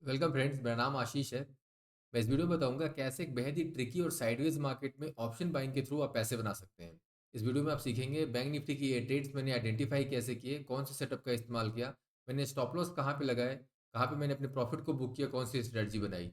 Welcome friends, मेरा नाम आशीष है। मैं इस वीडियो में बताऊंगा कैसे एक बेहद ही ट्रिकी और साइडवेज मार्केट में ऑप्शन बाइंग के थ्रू आप पैसे बना सकते हैं। इस वीडियो में आप सीखेंगे बैंक निफ्टी की ये ट्रेड्स मैंने आइडेंटिफाई कैसे किए, कौन से सेटअप का इस्तेमाल किया, मैंने स्टॉप लॉस कहाँ पे लगाए, कहाँ पे मैंने अपने प्रॉफिट को बुक किया, कौन सी स्ट्रेटजी बनाई।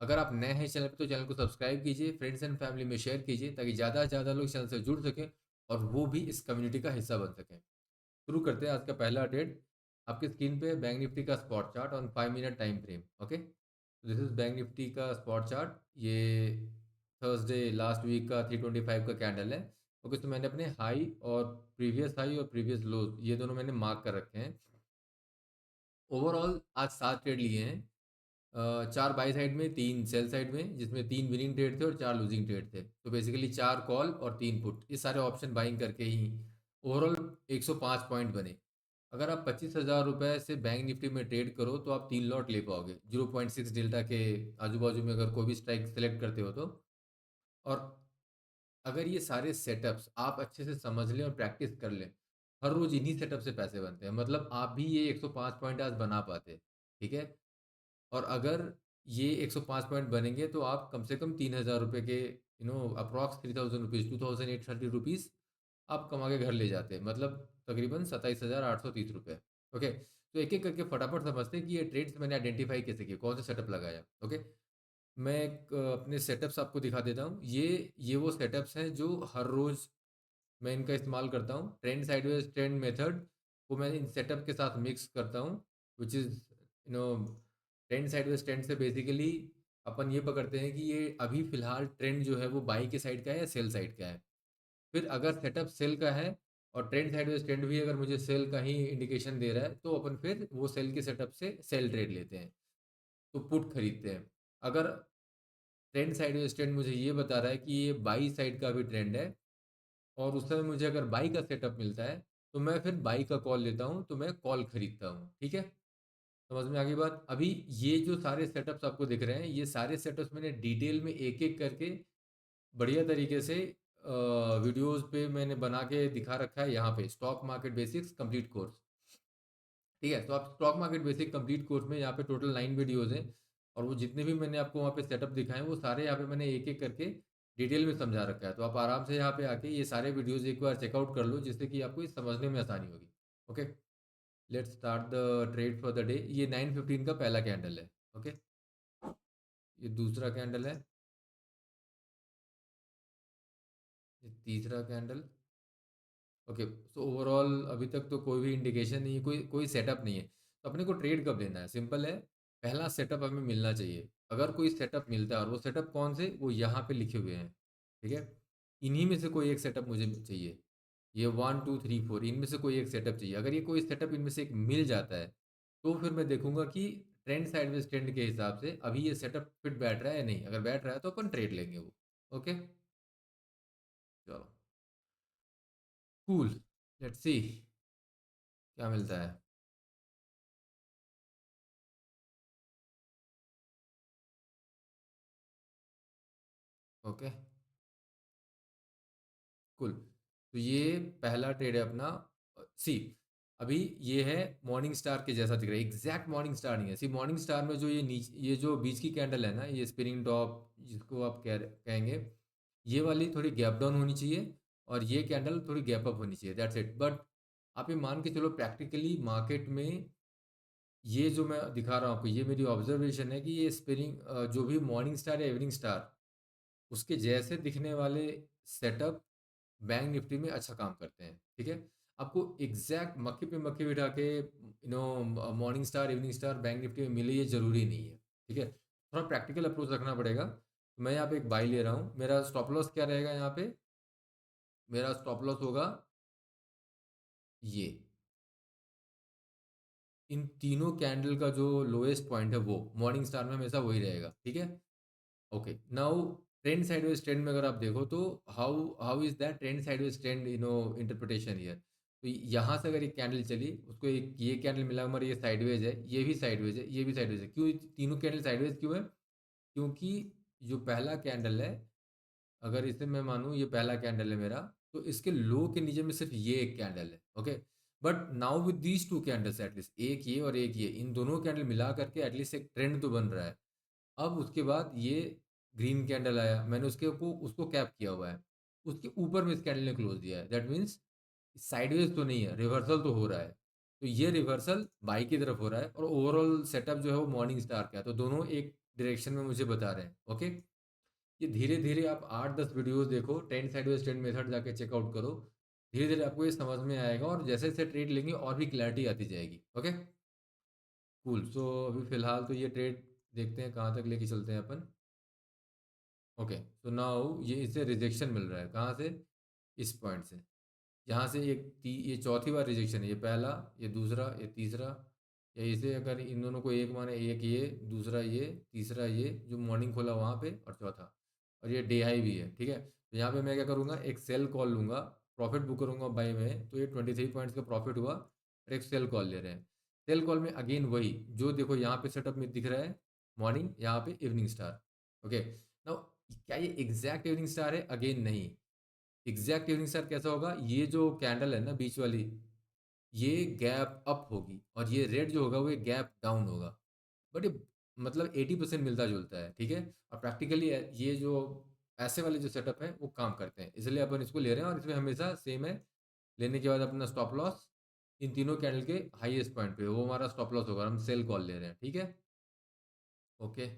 अगर आप नए हैं चैनल पर तो चैनल को सब्सक्राइब कीजिए, फ्रेंड्स एंड फैमिली में शेयर कीजिए ताकि ज़्यादा से ज़्यादा लोग चैनल से जुड़ सकें और वो भी इस कम्युनिटी का हिस्सा बन सकें। शुरू करते हैं आज का पहला ट्रेड। आपकी स्क्रीन पे बैंक निफ्टी का spot chart on 5 minute time frame. Okay, this is bank Nifty का स्पॉट चार्ट। ये थर्सडे लास्ट वीक का 325 का कैंडल है। ओके, तो मैंने अपने हाई और प्रीवियस लो ये दोनों मैंने मार्क कर रखे हैं। ओवरऑल आज 7 ट्रेड लिए हैं। चार बाई साइड में, तीन सेल साइड में, जिसमें तीन विनिंग ट्रेड थे और चार लूजिंग ट्रेड थे। तो बेसिकली चार कॉल और तीन पुट, ये सारे ऑप्शन बाइंग करके ही ओवरऑल 105 पॉइंट बने। अगर आप 25,000 रुपये से बैंक निफ्टी में ट्रेड करो तो आप 3 लॉट ले पाओगे 0.6 डेल्टा के आजू बाजू में, अगर कोई भी स्ट्राइक सेलेक्ट करते हो तो। और अगर ये सारे सेटअप्स आप अच्छे से समझ लें और प्रैक्टिस कर लें, हर रोज इन्हीं सेटअप से पैसे बनते हैं। मतलब आप भी ये 105 पॉइंट आज बना पाते, ठीक है। और अगर ये 105 पॉइंट बनेंगे तो आप कम से कम 3,000 रुपये के, अप्रॉक्स 3,000 रुपीज़, 2,830 रुपीज़ आप कमा के घर ले जाते हैं। मतलब तकरीबन 27,830 रुपये। ओके, तो एक एक करके फटाफट समझते हैं कि ये ट्रेड्स मैंने आइडेंटिफाई कैसे किए, कौन सा सेटअप लगाया। ओके, मैं अपने सेटअप्स आपको दिखा देता हूँ। ये वो सेटअप्स हैं जो हर रोज़ मैं इनका इस्तेमाल करता हूँ। ट्रेंड साइडवेज ट्रेंड मेथड को मैं इन सेटअप के साथ मिक्स करता हूँ, which is no trend sideways trend से बेसिकली अपन ये पकड़ते हैं कि ये अभी फ़िलहाल ट्रेंड जो है वो बाई के साइड का है या सेल साइड का है। फिर अगर सेटअप सेल का है और ट्रेंड साइडवेज ट्रेंड भी अगर मुझे सेल का ही इंडिकेशन दे रहा है तो अपन फिर वो सेल के सेटअप से सेल ट्रेड लेते हैं, तो पुट खरीदते हैं। अगर ट्रेंड साइडवेज ट्रेंड मुझे ये बता रहा है कि ये बाई साइड का भी ट्रेंड है और उस समय मुझे अगर बाई का सेटअप मिलता है तो मैं फिर बाई का कॉल लेता हूँ, तो मैं कॉल खरीदता हूँ। ठीक है, समझ में आ गई बात। अभी ये जो सारे सेटअप्स आपको दिख रहे हैं, ये सारे सेटअप्स मैंने डिटेल में एक एक करके बढ़िया तरीके से वीडियोस पे मैंने बना के दिखा रखा है। यहाँ पे stock market basics complete course, ठीक है। तो आप stock market basic complete course में यहाँ पे टोटल 9 वीडियोस हैं और वो जितने भी मैंने आपको वहाँ पे सेटअप दिखाए हैं वो सारे यहाँ पे मैंने एक एक करके डिटेल में समझा रखा है। तो आप आराम से यहाँ पे आके ये सारे वीडियोस एक बार चेकआउट कर लो, जिससे कि आपको ये समझने में आसानी होगी। Okay, let's start the trade for the day. ये 9:15 का पहला कैंडल है। ओके, ये दूसरा कैंडल है, ये तीसरा कैंडल। ओके, सो ओवरऑल अभी तक तो कोई भी इंडिकेशन नहीं है, कोई कोई सेटअप नहीं है। तो अपने को ट्रेड कब लेना है, सिंपल है। पहला सेटअप हमें मिलना चाहिए। अगर कोई सेटअप मिलता है, और वो सेटअप कौन से, वो यहाँ पे लिखे हुए हैं, ठीक है। इन्हीं में से कोई एक सेटअप मुझे चाहिए। ये 1 2 3 4, इनमें से कोई एक सेटअप चाहिए। अगर ये कोई सेटअप इनमें से एक मिल जाता है तो फिर मैं देखूंगा कि ट्रेंड साइडवेज ट्रेंड के हिसाब से अभी ये सेटअप फिट बैठ रहा है या नहीं। अगर बैठ रहा है तो अपन ट्रेड लेंगे वो। ओके, चलो, कूल, लेट्स सी क्या मिलता है। ओके, कुल, तो ये पहला ट्रेड है अपना। सी, अभी ये है मॉर्निंग स्टार के जैसा दिख रहा है, एग्जैक्ट मॉर्निंग स्टार नहीं है। सी, मॉर्निंग स्टार में जो ये जो बीच की कैंडल है ना, ये स्पिनिंग टॉप जिसको आप कहेंगे, ये वाली थोड़ी गैप डाउन होनी चाहिए और ये कैंडल थोड़ी गैप अप होनी चाहिए, दैट्स इट। बट आप ये मान के चलो प्रैक्टिकली मार्केट में ये जो मैं दिखा रहा हूँ आपको, ये मेरी ऑब्जर्वेशन है कि ये स्पिनिंग जो भी मॉर्निंग स्टार या इवनिंग स्टार, उसके जैसे दिखने वाले सेटअप बैंक निफ्टी में अच्छा काम करते हैं, ठीक है। आपको एग्जैक्ट मक्खी पे मक्खी बिठा के morning star evening star bank Nifty में मिले, ये जरूरी नहीं है, ठीक है। थोड़ा प्रैक्टिकल अप्रोच रखना पड़ेगा। तो मैं यहाँ पे एक बाई ले रहा हूँ। मेरा स्टॉप लॉस क्या रहेगा यहाँ पे, मेरा स्टॉप लॉस होगा ये, इन तीनों कैंडल का जो लोएस्ट पॉइंट है वो मॉर्निंग स्टार में हमेशा वही रहेगा, ठीक है। Okay, now trend sideways trend में अगर आप देखो तो how how is that trend sideways trend, interpretation here. तो यहाँ से अगर एक कैंडल चली, उसको एक ये कैंडल मिला, हमारा ये साइडवेज है, ये भी साइडवेज है, ये भी साइडवेज है। क्यों तीनों कैंडल साइडवेज क्यों है? क्योंकि जो पहला कैंडल है, अगर इसे मैं मानूँ ये पहला कैंडल है मेरा, तो इसके लो के नीचे में सिर्फ ये एक कैंडल है। Okay, but now with these two candles at least, एक ये और एक ये, इन दोनों कैंडल मिला करके एटलीस्ट एक ट्रेंड तो बन रहा है। अब उसके बाद ये ग्रीन कैंडल आया, मैंने उसको कैप किया हुआ है, उसके ऊपर में इस कैंडल ने क्लोज दिया है, दैट मीन्स साइडवेज तो नहीं है, रिवर्सल तो हो रहा है। तो ये रिवर्सल बाई की तरफ हो रहा है और ओवरऑल सेटअप जो है वो मॉर्निंग स्टार का है, तो दोनों एक डायरेक्शन में मुझे बता रहे हैं। ओके, ये धीरे धीरे आप 8-10 वीडियोस देखो, 10 साइडवेज ट्रेंड मेथड जाके चेकआउट करो, धीरे धीरे आपको ये समझ में आएगा और जैसे जैसे ट्रेड लेंगे और भी क्लैरिटी आती जाएगी। Okay, cool. सो अभी फिलहाल तो ये ट्रेड देखते हैं कहाँ तक लेके चलते हैं अपन। ओके, तो नाउ ये इसे रिजेक्शन मिल रहा है कहाँ से, इस पॉइंट से, यहाँ से ये चौथी बार रिजेक्शन है, ये पहला, ये दूसरा, ये तीसरा, या इसे अगर इन दोनों को एक माने, एक ये, दूसरा ये, तीसरा ये जो मॉर्निंग खोला वहाँ पे, और चौथा, और ये डे हाई भी है। ठीक है, तो यहाँ पे मैं क्या करूँगा, एक सेल कॉल लूँगा, प्रॉफिट बुक करूँगा बाई में, तो ये 23 पॉइंट्स का प्रॉफिट हुआ और एक सेल कॉल ले रहे हैं। सेल कॉल में अगेन वही जो देखो यहाँ पे सेटअप में दिख रहा है, मॉर्निंग, यहाँ पे इवनिंग स्टार। ओके, नाउ क्या ये एग्जैक्ट इवनिंग स्टार है? अगेन नहीं। एग्जैक्ट इवनिंग स्टार कैसा होगा, ये जो कैंडल है ना बीच वाली, ये गैप अप होगी और ये रेड जो होगा वो ये गैप डाउन होगा। बट ये मतलब 80% मिलता जुलता है। ठीक है, और प्रैक्टिकली ये जो ऐसे वाले जो सेटअप है वो काम करते हैं, इसलिए अपन इसको ले रहे हैं और इसमें हमेशा सेम है। लेने के बाद अपना स्टॉप लॉस इन तीनों कैंडल के हाईएस्ट पॉइंट पे, वो हमारा स्टॉप लॉस होगा, हम सेल कॉल ले रहे हैं। ठीक है, ओके,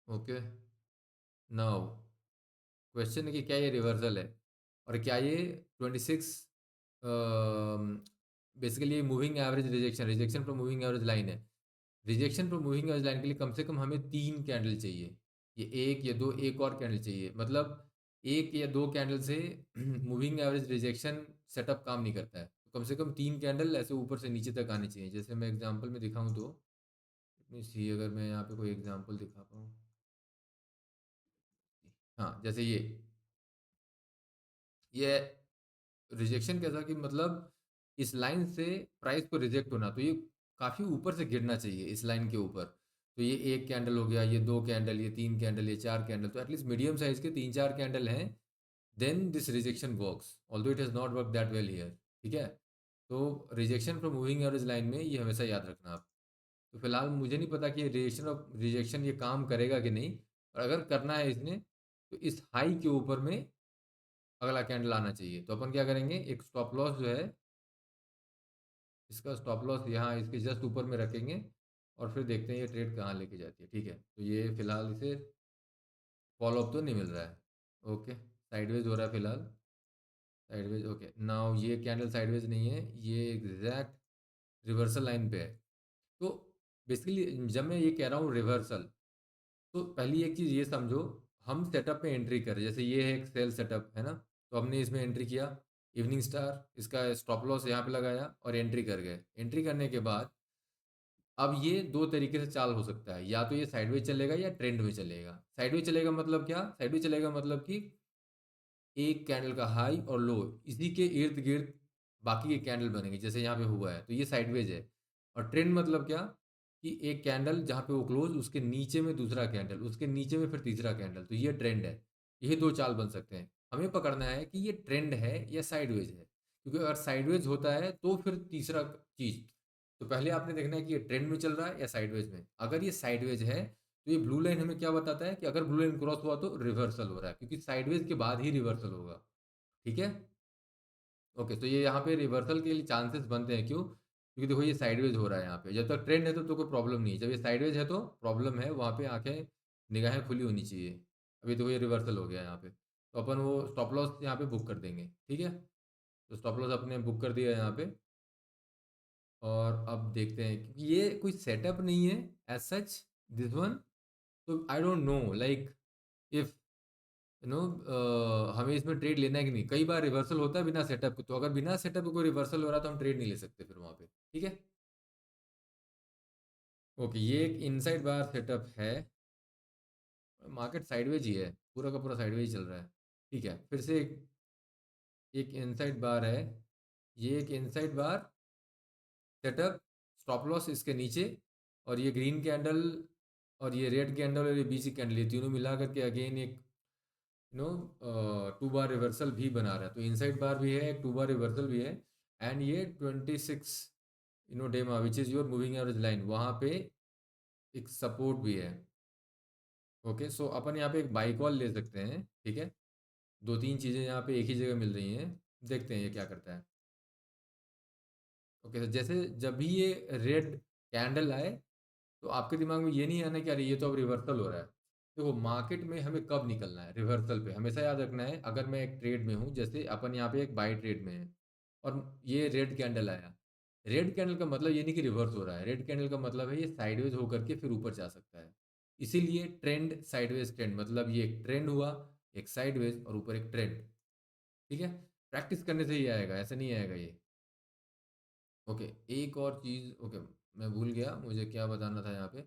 ओके। नाउ क्वेश्चन है कि क्या ये रिवर्सल है और क्या ये 26 basically moving average rejection, rejection पर मूविंग एवरेज लाइन है। रिजेक्शन पर मूविंग एवरेज लाइन के लिए कम से कम हमें 3 कैंडल चाहिए, ये एक या दो, एक और कैंडल चाहिए, मतलब एक या दो कैंडल से मूविंग एवरेज रिजेक्शन सेटअप काम नहीं करता है, तो कम से कम 3 कैंडल ऐसे ऊपर से नीचे तक आनी चाहिए। जैसे मैं एग्जांपल में दिखाऊं तो सी, अगर मैं यहाँ पे कोई एग्जांपल दिखा पाऊँ, हाँ जैसे ये रिजेक्शन कैसा कि मतलब इस लाइन से प्राइस को रिजेक्ट होना, तो ये काफ़ी ऊपर से गिरना चाहिए इस लाइन के ऊपर। तो ये एक कैंडल हो गया, ये दो कैंडल, ये तीन कैंडल, ये चार कैंडल, तो एटलीस्ट मीडियम साइज के 3-4 कैंडल हैं, then this rejection works, although it has not work that well here. ठीक है, तो rejection from moving average line में ये हमेशा याद रखना आप। तो फिलहाल मुझे नहीं पता कि रिजेक्शन ये काम करेगा कि नहीं, और अगर करना है इसने तो इस हाई के ऊपर में अगला कैंडल आना चाहिए। तो अपन क्या करेंगे, एक स्टॉप लॉस जो है, इसका स्टॉप लॉस यहाँ इसके जस्ट ऊपर में रखेंगे और फिर देखते हैं ये ट्रेड कहाँ लेके जाती है। ठीक है, तो ये फिलहाल इसे फॉलो अप तो नहीं मिल रहा है। ओके, साइडवेज हो रहा है फिलहाल, साइडवेज। ओके, नाउ ये कैंडल साइडवेज नहीं है, ये एग्जैक्ट रिवर्सल लाइन पे है। तो बेसिकली जब मैं ये कह रहा हूँ रिवर्सल, तो पहली एक चीज़ ये समझो, हम सेटअप में एंट्री करें, जैसे ये है एक सेल सेटअप है ना, तो हमने इसमें एंट्री किया, इवनिंग स्टार, इसका स्टॉप लॉस यहाँ पे लगाया और एंट्री कर गए। एंट्री करने के बाद अब ये दो तरीके से चाल हो सकता है, या तो ये साइडवेज चलेगा या ट्रेंड में चलेगा। साइडवेज चलेगा मतलब क्या, साइडवेज चलेगा मतलब कि एक कैंडल का हाई और लो, इसी के इर्द गिर्द बाकी के कैंडल बनेंगे, जैसे यहाँ पे हुआ है, तो ये साइडवेज है। और ट्रेंड मतलब क्या, कि एक कैंडल जहाँ पे वो क्लोज, उसके नीचे में दूसरा कैंडल, उसके नीचे में फिर तीसरा कैंडल, तो ये ट्रेंड है। यही दो चाल बन सकते हैं। हमें पकड़ना है कि ये ट्रेंड है या साइडवेज है, क्योंकि अगर साइडवेज होता है तो फिर तीसरा चीज, तो पहले आपने देखना है कि ये ट्रेंड में चल रहा है या साइडवेज में। अगर ये साइडवेज है तो ये ब्लू लाइन हमें क्या बताता है कि अगर ब्लू लाइन क्रॉस हुआ तो रिवर्सल हो रहा है, क्योंकि साइडवेज के बाद ही रिवर्सल होगा। ठीक है, ओके, तो ये यहाँ पे रिवर्सल के लिए चांसेस बनते हैं, क्यों? क्योंकि देखो ये साइडवेज हो रहा है यहाँ पे, जब तक ट्रेंड है तो कोई प्रॉब्लम नहीं है, जब ये साइडवेज है तो प्रॉब्लम है, वहाँ पे आंखें निगाहें खुली होनी चाहिए। अभी देखो ये रिवर्सल हो गया यहाँ पे, तो अपन वो स्टॉप लॉस यहाँ पे बुक कर देंगे। ठीक है, तो स्टॉप लॉस अपने बुक कर दिया यहाँ पे, और अब देखते हैं, क्योंकि ये कोई सेटअप नहीं है एज सच, दिस वन, तो I don't know like if हमें इसमें ट्रेड लेना है कि नहीं। कई बार रिवर्सल होता है बिना सेटअप के, तो अगर बिना सेटअप के कोई रिवर्सल हो रहा है तो हम ट्रेड नहीं ले सकते फिर वहाँ पे। ठीक है, ओके, ये एक इनसाइड बार सेटअप है, मार्केट साइडवेज ही है, पूरा का पूरा साइडवेज ही चल रहा है। ठीक है, फिर से एक इनसाइड बार है, ये एक इनसाइड बार सेटअप, स्टॉप लॉस इसके नीचे, और ये ग्रीन कैंडल और ये रेड कैंडल और ये बीसी कैंडल, ये तीनों मिला करके अगेन एक नो टू बार रिवर्सल भी बना रहा है, तो इनसाइड बार भी है, एक टू बार रिवर्सल भी है। एंड ये 26 डेमा which is your moving average line, वहाँ पे एक सपोर्ट भी है। ओके, सो अपन यहाँ पे एक बाई कॉल ले सकते हैं, ठीक है। दो तीन चीज़ें यहाँ पे एक ही जगह मिल रही हैं, देखते हैं ये क्या करता है। ओके, तो जैसे जब भी ये रेड कैंडल आए, तो आपके दिमाग में ये नहीं आना कि अरे ये तो अब रिवर्सल हो रहा है। देखो, मार्केट में हमें कब निकलना है, रिवर्सल पे हमेशा याद रखना है। अगर मैं एक ट्रेड में हूँ, जैसे अपन यहाँ पे एक बाई ट्रेड में है, और ये रेड कैंडल आया, रेड कैंडल का मतलब ये नहीं कि रिवर्स हो रहा है। रेड कैंडल का मतलब है ये साइडवेज होकर के फिर ऊपर जा सकता है। इसीलिए ट्रेंड, साइडवेज ट्रेंड, मतलब ये एक ट्रेंड हुआ, एक साइडवेज और ऊपर एक ट्रेंड। ठीक है, प्रैक्टिस करने से ही आएगा, ऐसा नहीं आएगा ये। ओके, एक और चीज़, ओके, मैं भूल गया मुझे क्या बताना था यहाँ पे,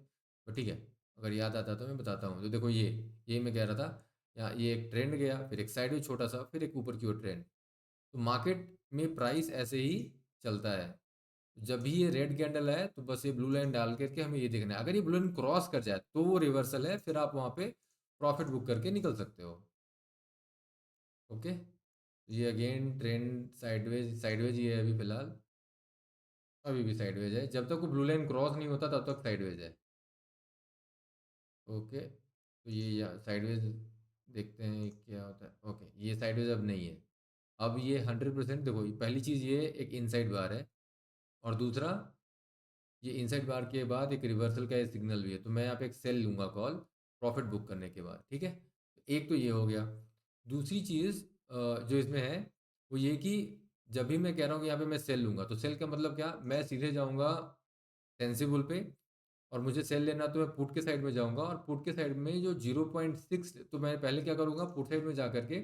पर ठीक है, अगर याद आता तो मैं बताता हूँ। तो देखो, ये मैं कह रहा था, यहाँ ये एक ट्रेंड गया, फिर एक साइड में छोटा सा, फिर एक ऊपर की ओर ट्रेंड। तो मार्केट में प्राइस ऐसे ही चलता है। जब भी ये रेड कैंडल है, तो बस ये ब्लू लाइन डाल करके हमें ये देखना है। अगर ये ब्लू लाइन क्रॉस कर जाए तो वो रिवर्सल है, फिर आप वहाँ पे प्रॉफिट बुक करके निकल सकते हो। ओके, ये अगेन ट्रेंड साइडवेज, साइडवेज ही है अभी फिलहाल, अभी भी साइडवेज है। जब तक वो ब्लू लाइन क्रॉस नहीं होता तब तक साइडवेज है। ओके, तो ये साइडवेज देखते हैं क्या होता है। ओके, ये साइडवेज अब नहीं है। अब ये 100%, देखो पहली चीज़ ये एक इनसाइड बार है, और दूसरा ये इनसाइड बार के बाद एक रिवर्सल का ये सिग्नल भी है। तो मैं यहाँ पे एक सेल लूँगा कॉल, प्रॉफिट बुक करने के बाद, ठीक है। एक तो ये हो गया। दूसरी चीज़ जो इसमें है, वो ये कि जब भी मैं कह रहा हूँ कि यहाँ पे मैं सेल लूँगा, तो सेल का मतलब क्या, मैं सीधे जाऊँगा सेंसिबल पे, और मुझे सेल लेना, तो मैं पुट के साइड में जाऊँगा, और पुट के साइड में जो 0.6, तो मैं पहले क्या करूँगा, पुट साइड में जा करके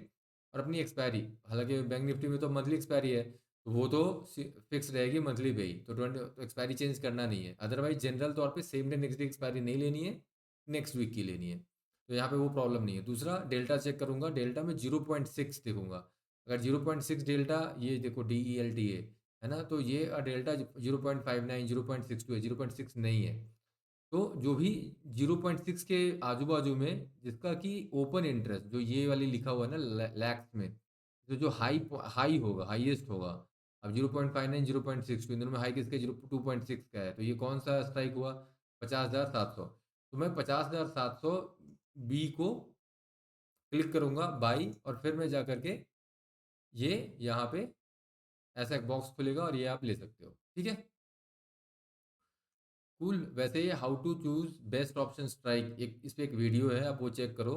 और अपनी एक्सपायरी, हालांकि बैंक निफ्टी में तो मंथली एक्सपायरी है, तो वो तो फिक्स रहेगी मंथली पे ही, तो 20 तो एक्सपायरी चेंज करना नहीं है। अदरवाइज जनरल तौर पे same day next day expiry नहीं लेनी है, नेक्स्ट वीक की लेनी है। तो यहाँ पे वो प्रॉब्लम नहीं है। दूसरा, डेल्टा चेक करूँगा, डेल्टा में 0.6 देखूंगा। अगर 0.6 डेल्टा, ये देखो DELTA है ना, तो ये डेल्टा 0.59, 0.62 है, 0.6 नहीं है। तो जो भी 0.6 के आजू बाजू में, जिसका कि ओपन इंटरेस्ट जो ये वाली लिखा हुआ है ना लैक्स में, तो जो हाई हाई होगा, हाईएस्ट होगा। अब 0.59, 0.62, इन दोनों में हाई किसका, 2.6 का है, तो ये कौन सा स्ट्राइक हुआ, 50,700। तो मैं 50,700 बी को क्लिक करूंगा बाई, और फिर मैं जा करके ये यहाँ पे ऐसा एक बॉक्स खुलेगा, और ये आप ले सकते हो, ठीक है। कूल। वैसे ये how to choose best option strike, एक इस पे एक वीडियो है, आप वो चेक करो।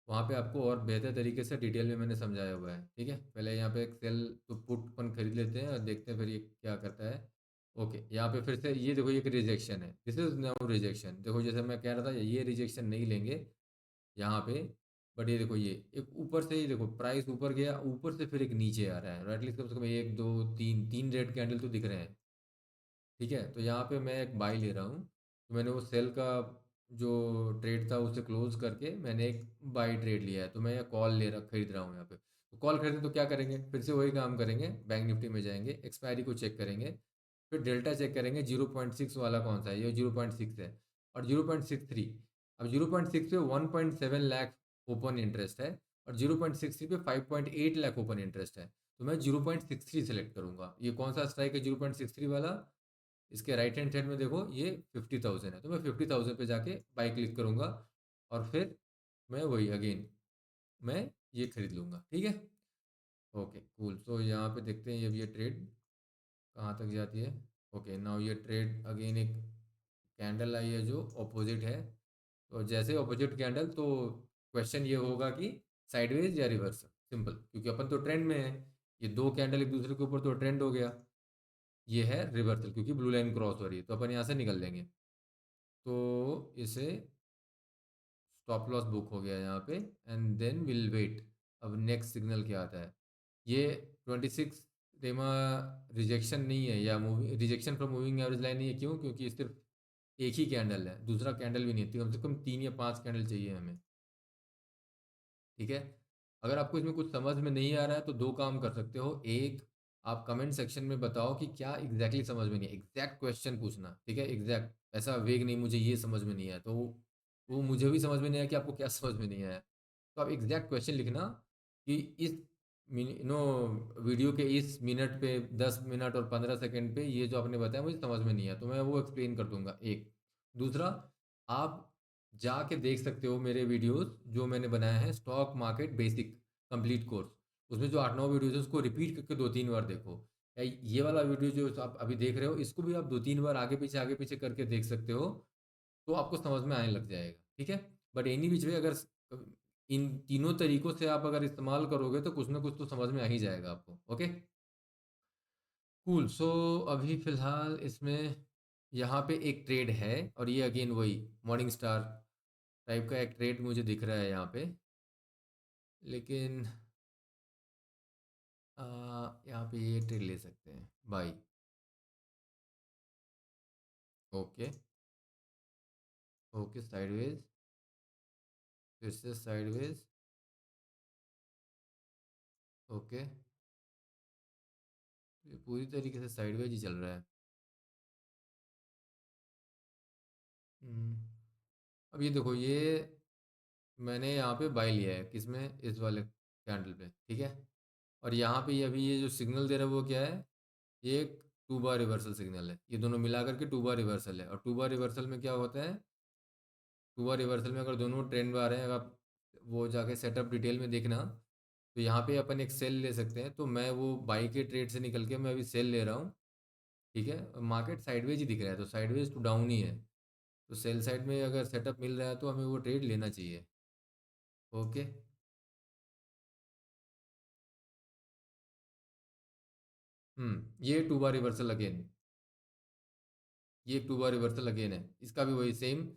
वहाँ पे आपको और बेहतर तरीके से डिटेल में मैंने समझाया हुआ है, ठीक है। पहले यहाँ पे एक सेल तो पुट अपन खरीद लेते हैं, और देखते हैं फिर ये क्या करता है। ओके, यहाँ पे फिर से ये देखो, ये एक रिजेक्शन है, दिस इज नाउ रिजेक्शन। देखो, जैसे मैं कह रहा था, ये रिजेक्शन नहीं लेंगे यहाँ पे। बट ये देखो, ये एक ऊपर से ही देखो, प्राइस ऊपर गया, ऊपर से फिर एक नीचे आ रहा है, एटलीस्ट कम से कम एक दो तीन तीन रेड कैंडल तो दिख रहे हैं, ठीक है। तो यहाँ पे मैं एक बाई ले रहा हूँ, तो मैंने वो सेल का जो ट्रेड था उसे क्लोज करके मैंने एक बाई ट्रेड लिया है, तो मैं कॉल ले रहा खरीद रहा हूँ यहाँ पे। तो कॉल खरीदे तो क्या करेंगे, फिर से वही काम करेंगे, बैंक निफ्टी में जाएंगे, एक्सपायरी को चेक करेंगे, फिर डेल्टा चेक करेंगे, 0.6 वाला कौन सा है, ये 0.6 है, और 0.63। अब 0.6 पे 1.7 लाख ओपन इंटरेस्ट है, और 0.63 पे 5.8 लाख ओपन इंटरेस्ट है। तो मैं 0.63 सेलेक्ट करूंगा। ये कौन सा स्ट्राइक है, 0.63 वाला, इसके राइट हैंड साइड में देखो, ये 50,000 है, तो मैं 50,000 पे जाके बाई क्लिक करूंगा, और फिर मैं वही अगेन मैं ये खरीद लूंगा, ठीक है। Okay, cool. सो यहाँ पे देखते हैं ये ट्रेड कहाँ तक जाती है। ओके, नाउ ये ट्रेड अगेन एक कैंडल आई है जो ऑपोजिट है, तो जैसे ऑपोजिट कैंडल, तो क्वेश्चन ये होगा कि साइडवेज या रिवर्स, सिंपल, क्योंकि अपन तो ट्रेंड में है। ये दो कैंडल एक दूसरे के ऊपर तो ट्रेंड हो गया। ये है रिवर्सल, क्योंकि ब्लू लाइन क्रॉस हो रही है, तो अपन यहाँ से निकल लेंगे। तो इसे स्टॉप लॉस बुक हो गया यहाँ पे, एंड देन विल वेट। अब नेक्स्ट सिग्नल क्या आता है, ये 26 रेमा रिजेक्शन नहीं है, या moving rejection from moving average line नहीं है, क्यों, क्योंकि सिर्फ एक ही कैंडल है, दूसरा कैंडल भी नहीं है, कम से कम 3 या 5 कैंडल चाहिए हमें, ठीक है। अगर आपको इसमें कुछ समझ में नहीं आ रहा है, तो दो काम कर सकते हो। एक, आप कमेंट सेक्शन में बताओ कि क्या एग्जैक्टली समझ में नहीं है, एग्जैक्ट क्वेश्चन पूछना, ठीक है, एग्जैक्ट, ऐसा वेग नहीं, मुझे ये समझ में नहीं आया, तो वो मुझे भी समझ में नहीं आया कि आपको क्या समझ में नहीं आया। तो आप एग्जैक्ट क्वेश्चन लिखना कि इस नो, वीडियो के इस मिनट पे 10 मिनट और 15 सेकंड पे ये जो आपने बताया मुझे समझ में नहीं आया, तो मैं वो एक्सप्लेन कर दूंगा। एक दूसरा, आप जाके देख सकते हो मेरे वीडियोस जो मैंने बनाए हैं, stock market basic complete course. उसमें जो 8-9 वीडियोस है उसको रिपीट करके 2-3 बार देखो। या ये वाला वीडियो जो आप अभी देख रहे हो इसको भी आप 2-3 बार आगे पीछे करके देख सकते हो, तो आपको समझ में आने लग जाएगा। ठीक है। बट एनी विच वे, अगर इन तीनों तरीकों से आप अगर इस्तेमाल करोगे तो कुछ ना कुछ तो समझ में आ ही जाएगा आपको। Okay, cool. सो अभी फिलहाल इसमें यहाँ पे एक ट्रेड है, और ये अगेन वही मॉर्निंग स्टार टाइप का एक ट्रेड मुझे दिख रहा है यहाँ पे। लेकिन आ, यहाँ पे ये ट्रेड ले सकते हैं बाई। ओके, ओके, साइडवेज, फिर से साइडवेज। ओके, ये पूरी तरीके से साइडवेज ही चल रहा है। हम्म, अब ये देखो, ये मैंने यहाँ पे बाई लिया है किसमें, इस वाले कैंडल पे। ठीक है। और यहाँ पे ये अभी ये जो सिग्नल दे रहा है वो क्या है, ये एक 2 बार रिवर्सल सिग्नल है। ये दोनों मिला करके 2 बार रिवर्सल है। और 2 बार रिवर्सल में क्या होता है, 2 बार रिवर्सल में अगर दोनों ट्रेंड में आ रहे हैं, अगर आप वो जाके सेटअप डिटेल में देखना, तो यहाँ पे अपन एक सेल ले सकते हैं। तो मैं वो बाई के ट्रेड से निकल के मैं अभी सेल ले रहा हूँ। ठीक है। मार्केट साइडवेज ही दिख रहा है, तो साइडवेज टू डाउन ही है। तो सेल साइड में अगर सेटअप मिल रहा है तो हमें वो ट्रेड लेना चाहिए। ओके। ये 2 बार रिवर्सल अगेन, ये एक 2 बार रिवर्सल अगेन है। इसका भी वही सेम,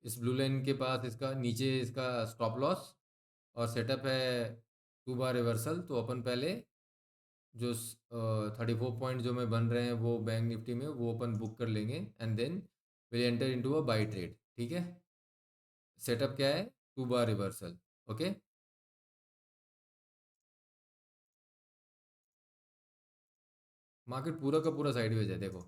इस ब्लू लाइन के पास इसका नीचे इसका स्टॉप लॉस और सेटअप है 2 बार रिवर्सल। तो अपन पहले जो 34 पॉइंट जो में बन रहे हैं वो बैंक निफ्टी में, वो अपन बुक कर लेंगे and then will enter into a buy trade. ठीक है। सेटअप क्या है, 2 बार रिवर्सल। ओके। मार्केट पूरा का पूरा साइडवेज है देखो।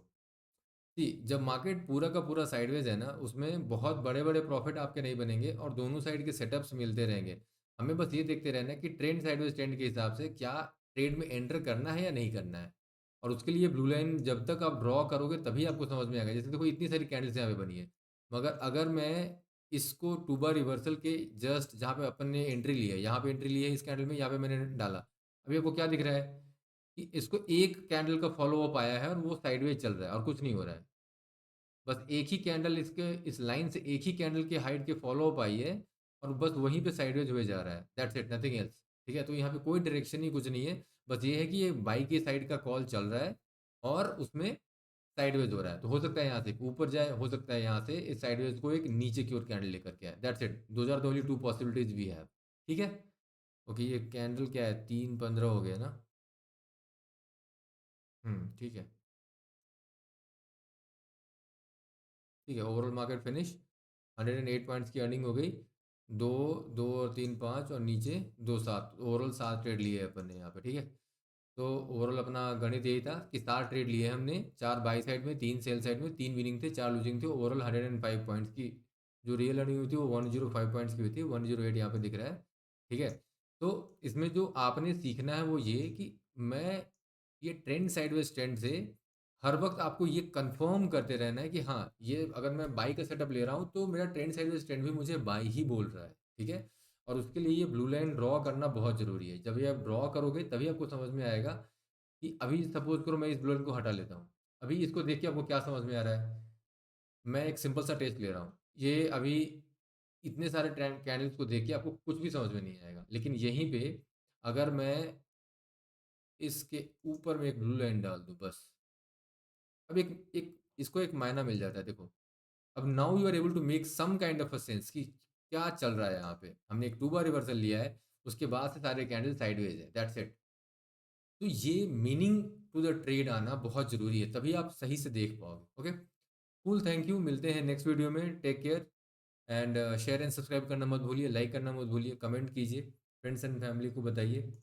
जी, जब मार्केट पूरा का पूरा साइडवेज है ना, उसमें बहुत बड़े बड़े प्रॉफिट आपके नहीं बनेंगे और दोनों साइड के सेटअप्स मिलते रहेंगे। हमें बस ये देखते रहना है कि ट्रेंड साइडवेज ट्रेंड के हिसाब से क्या ट्रेड में एंटर करना है या नहीं करना है। और उसके लिए ब्लू लाइन जब तक आप ड्रॉ करोगे तभी आपको समझ में आएगा। जैसे देखो इतनी सारी कैंडल्स यहाँ पे बनी है, मगर अगर मैं इसको 2 बार रिवर्सल के जस्ट जहाँ पे अपन ने एंट्री ली है, यहाँ पे एंट्री ली है इस कैंडल में, यहाँ पे मैंने डाला, अभी आपको क्या दिख रहा है कि इसको एक कैंडल का फॉलो अप आया है और वो साइडवेज चल रहा है और कुछ नहीं हो रहा है। बस एक ही कैंडल इसके इस लाइन से एक ही कैंडल की हाइट के फॉलो अप आई है और बस वहीं पे साइडवेज हुए जा रहा है। That's it, nothing else. ठीक है। तो यहाँ पे कोई डायरेक्शन ही कुछ नहीं है। बस ये है कि ये बाई की साइड का कॉल चल रहा है और उसमें साइडवेज हो रहा है। तो हो सकता है यहाँ से ऊपर जाए, हो सकता है यहाँ से इस साइडवेज को एक नीचे की ओर कैंडल लेकर के आए। That's it, those are the only 2 possibilities we have. ठीक है। ओके, ये कैंडल क्या है, 3:15 हो गया ना। ठीक है। ठीक है, ओवरऑल मार्केट फिनिश, 108 पॉइंट्स की अर्निंग हो गई। दो, दो और तीन, पाँच, और नीचे दो, सात, ओवरऑल 7 ट्रेड लिए हैं अपन ने यहाँ पे। ठीक है। तो ओवरऑल अपना गणित यही था कि 7 ट्रेड लिए हमने, 4 बाई साइड में, 3 सेल साइड में, 3 विनिंग थे, 4 लूजिंग थे। ओवरऑल 105 पॉइंट्स की जो रियल अर्निंग हुई थी वो 105 पॉइंट्स की हुई थी। 108 यहाँ पे दिख रहा है। ठीक है। तो इसमें जो आपने सीखना है वो ये कि मैं ये ट्रेंड साइडवेज ट्रेंड से हर वक्त आपको ये कंफर्म करते रहना है कि हाँ, ये अगर मैं बाई का सेटअप ले रहा हूँ तो मेरा ट्रेंड साइडवेज ट्रेंड भी मुझे बाई ही बोल रहा है। ठीक है। और उसके लिए ये ब्लू लाइन ड्रॉ करना बहुत ज़रूरी है। जब ये आप ड्रॉ करोगे तभी आपको समझ में आएगा कि अभी सपोज करो मैं इस ब्लू लाइन को हटा लेता हूँ, अभी इसको देख के आपको क्या समझ में आ रहा है। मैं एक सिंपल सा टेस्ट ले रहा हूँ, ये अभी इतने सारे कैंडल्स को देख के आपको कुछ भी समझ में नहीं आएगा। लेकिन यहीं पे अगर मैं इसके ऊपर में एक ब्लू लाइन डाल दूँ बस, अब एक एक इसको एक मायना मिल जाता है देखो। अब now you are able to make some kind of a sense कि क्या चल रहा है यहाँ पे। हमने एक 2 बार रिवर्सल लिया है, उसके बाद से सारे कैंडल साइडवेज है, दैट्स इट। तो ये मीनिंग टू द ट्रेड आना बहुत ज़रूरी है, तभी आप सही से देख पाओगे। Okay, cool, thank you. मिलते हैं नेक्स्ट वीडियो में। Take care and share and subscribe करना मत भूलिए, लाइक करना मत भूलिए, कमेंट कीजिए, फ्रेंड्स एंड फैमिली को बताइए।